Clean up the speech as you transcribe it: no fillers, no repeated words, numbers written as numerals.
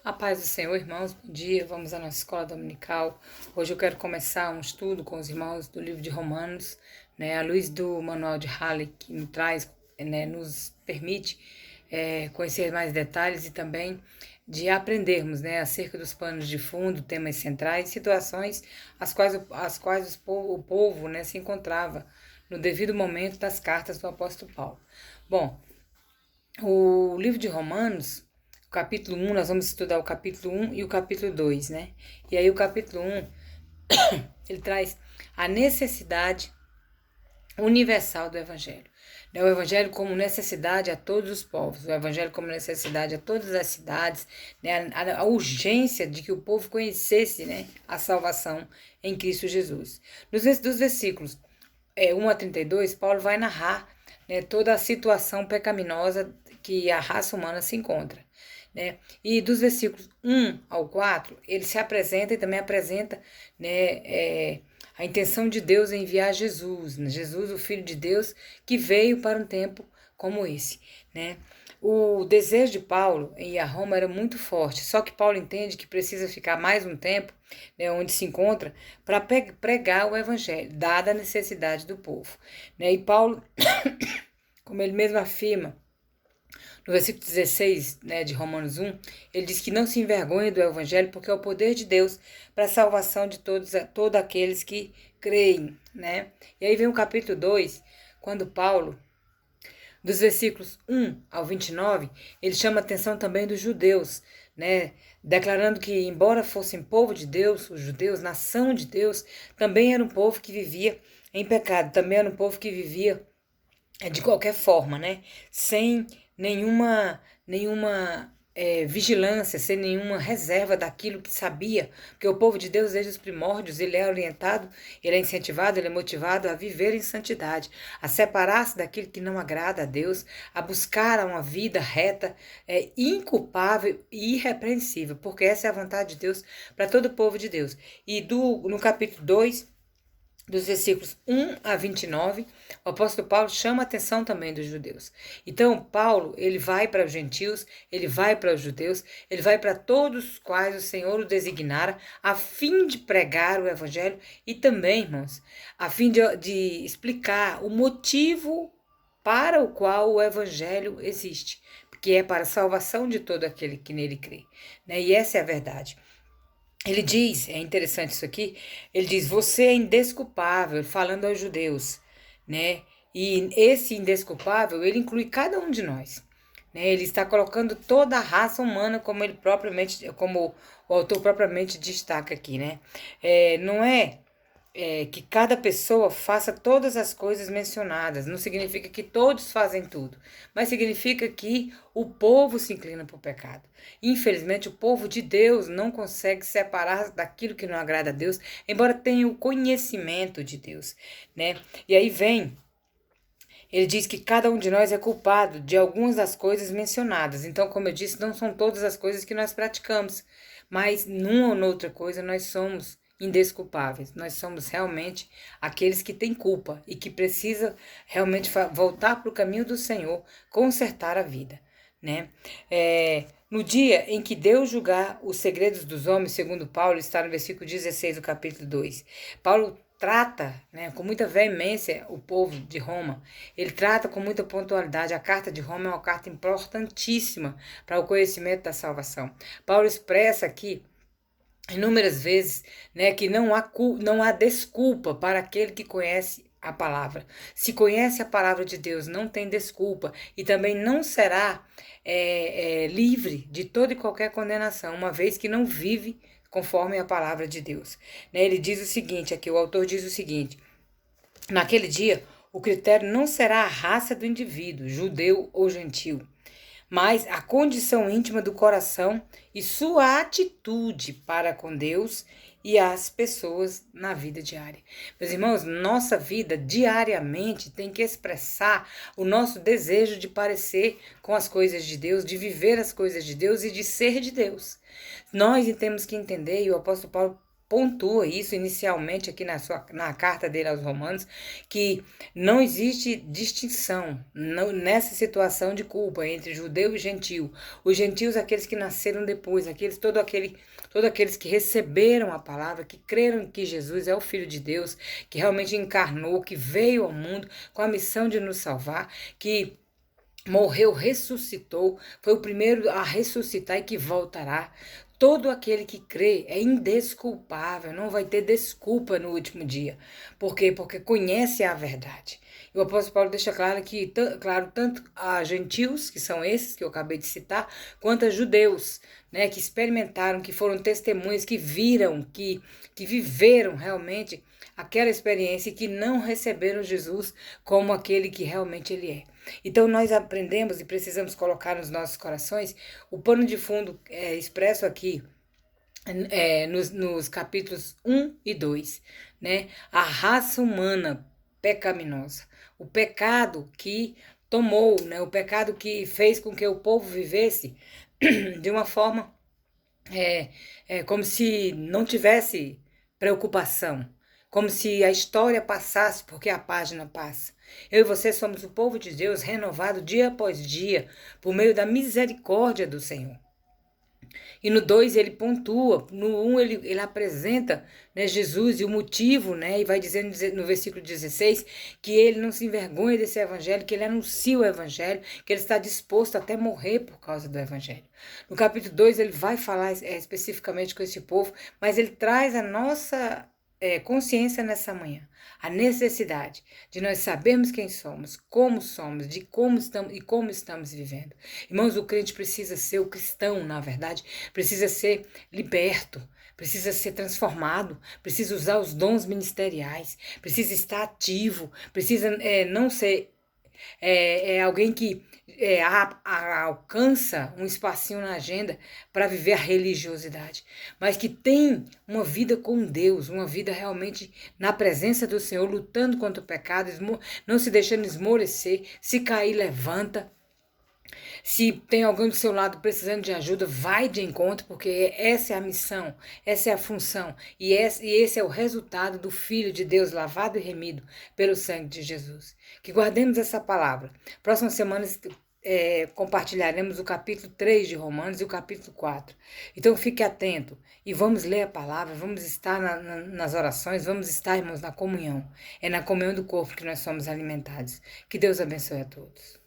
A paz do Senhor, irmãos, bom dia. Vamos à nossa escola dominical. Hoje eu quero começar um estudo com os irmãos do livro de Romanos, à luz do manual de Halley, que nos traz, nos permite conhecer mais detalhes e também de aprendermos, acerca dos panos de fundo, temas centrais, situações as quais o povo, se encontrava no devido momento das cartas do apóstolo Paulo. Bom, o livro de Romanos, o capítulo 1, nós vamos estudar o capítulo 1 e o capítulo 2, né? E aí o capítulo 1, ele traz a necessidade universal do Evangelho. O Evangelho como necessidade a todos os povos, o Evangelho como necessidade a todas as cidades, a urgência de que o povo conhecesse, a salvação em Cristo Jesus. Dos versículos 1 a 32, Paulo vai narrar, toda a situação pecaminosa que a raça humana se encontra. E dos versículos 1 ao 4, ele se apresenta e também apresenta a intenção de Deus em enviar Jesus, Jesus, o Filho de Deus, que veio para um tempo como esse. O desejo de Paulo em ir a Roma era muito forte, só que Paulo entende que precisa ficar mais um tempo, onde se encontra, para pregar o evangelho, dada a necessidade do povo. E Paulo, como ele mesmo afirma, no versículo 16, de Romanos 1, ele diz que não se envergonha do evangelho porque é o poder de Deus para a salvação de todos aqueles que creem. E aí vem o capítulo 2, quando Paulo, dos versículos 1 ao 29, ele chama a atenção também dos judeus, declarando que, embora fossem povo de Deus, os judeus, nação de Deus, também era um povo que vivia em pecado, também era um povo que vivia de qualquer forma, sem nenhuma vigilância, sem nenhuma reserva daquilo que sabia, porque o povo de Deus, desde os primórdios, ele é orientado, ele é incentivado, ele é motivado a viver em santidade, a separar-se daquilo que não agrada a Deus, a buscar uma vida reta, inculpável e irrepreensível, porque essa é a vontade de Deus para todo o povo de Deus. E no capítulo 2, dos versículos 1 a 29, o apóstolo Paulo chama a atenção também dos judeus. Então, Paulo, ele vai para os gentios, ele vai para os judeus, ele vai para todos os quais o Senhor o designara, a fim de pregar o evangelho e também, irmãos, a fim de explicar o motivo para o qual o evangelho existe, que é para a salvação de todo aquele que nele crê. E essa é a verdade. Ele diz, é interessante isso aqui, ele diz, você é indesculpável, falando aos judeus, E esse indesculpável, ele inclui cada um de nós, Ele está colocando toda a raça humana, como o autor propriamente destaca aqui, não é que cada pessoa faça todas as coisas mencionadas. Não significa que todos fazem tudo, mas significa que o povo se inclina para o pecado. Infelizmente, o povo de Deus não consegue separar daquilo que não agrada a Deus, embora tenha o conhecimento de Deus, E aí ele diz que cada um de nós é culpado de algumas das coisas mencionadas. Então, como eu disse, não são todas as coisas que nós praticamos, mas numa ou noutra coisa nós somos indesculpáveis. Nós somos realmente aqueles que têm culpa e que precisam realmente voltar para o caminho do Senhor, consertar a vida, no dia em que Deus julgar os segredos dos homens, segundo Paulo, está no versículo 16 do capítulo 2. Paulo trata, com muita veemência o povo de Roma. Ele trata com muita pontualidade. A carta de Roma é uma carta importantíssima para o conhecimento da salvação. Paulo expressa aqui inúmeras vezes, que não há desculpa para aquele que conhece a palavra. Se conhece a palavra de Deus, não tem desculpa e também não será livre de toda e qualquer condenação, uma vez que não vive conforme a palavra de Deus. Ele diz o seguinte, aqui o autor diz o seguinte, naquele dia o critério não será a raça do indivíduo, judeu ou gentil, mas a condição íntima do coração e sua atitude para com Deus e as pessoas na vida diária. Meus irmãos, nossa vida diariamente tem que expressar o nosso desejo de parecer com as coisas de Deus, de viver as coisas de Deus e de ser de Deus. Nós temos que entender, e o apóstolo Paulo pontua isso inicialmente aqui na carta dele aos Romanos, que não existe distinção nessa situação de culpa entre judeu e gentio. Os gentios, aqueles que nasceram depois, todos aqueles que receberam a palavra, que creram que Jesus é o Filho de Deus, que realmente encarnou, que veio ao mundo com a missão de nos salvar, que morreu, ressuscitou, foi o primeiro a ressuscitar e que voltará. Todo aquele que crê é indesculpável, não vai ter desculpa no último dia. Por quê? Porque conhece a verdade. E o apóstolo Paulo deixa claro que, tanto a gentios, que são esses que eu acabei de citar, quanto a judeus, né, que experimentaram, que foram testemunhas, que viram, que viveram realmente aquela experiência e que não receberam Jesus como aquele que realmente ele é. Então nós aprendemos e precisamos colocar nos nossos corações o pano de fundo expresso aqui nos capítulos 1 e 2, né? A raça humana pecaminosa, o pecado que tomou, né? O pecado que fez com que o povo vivesse de uma forma como se não tivesse preocupação, como se a história passasse porque a página passa. Eu e você somos o povo de Deus renovado dia após dia por meio da misericórdia do Senhor. E no 2 ele pontua, no 1 ele apresenta, né, Jesus e o motivo, né, e vai dizendo no versículo 16 que ele não se envergonha desse evangelho, que ele anuncia o evangelho, que ele está disposto até morrer por causa do evangelho. No capítulo 2 ele vai falar especificamente com esse povo, mas ele traz a nossa consciência nessa manhã, a necessidade de nós sabermos quem somos, de como estamos e como estamos vivendo. Irmãos, o crente precisa ser, o cristão, na verdade, precisa ser liberto, precisa ser transformado, precisa usar os dons ministeriais, precisa estar ativo, precisa não ser alguém que alcança um espacinho na agenda para viver a religiosidade, mas que tem uma vida com Deus, uma vida realmente na presença do Senhor, lutando contra o pecado, não se deixando esmorecer, se cair, levanta. Se tem alguém do seu lado precisando de ajuda, vai de encontro, porque essa é a missão, essa é a função, e esse é o resultado do Filho de Deus lavado e remido pelo sangue de Jesus. Que guardemos essa palavra. Próximas semanas compartilharemos o capítulo 3 de Romanos e o capítulo 4. Então fique atento e vamos ler a palavra, vamos estar nas orações, vamos estar, irmãos, na comunhão. É na comunhão do corpo que nós somos alimentados. Que Deus abençoe a todos.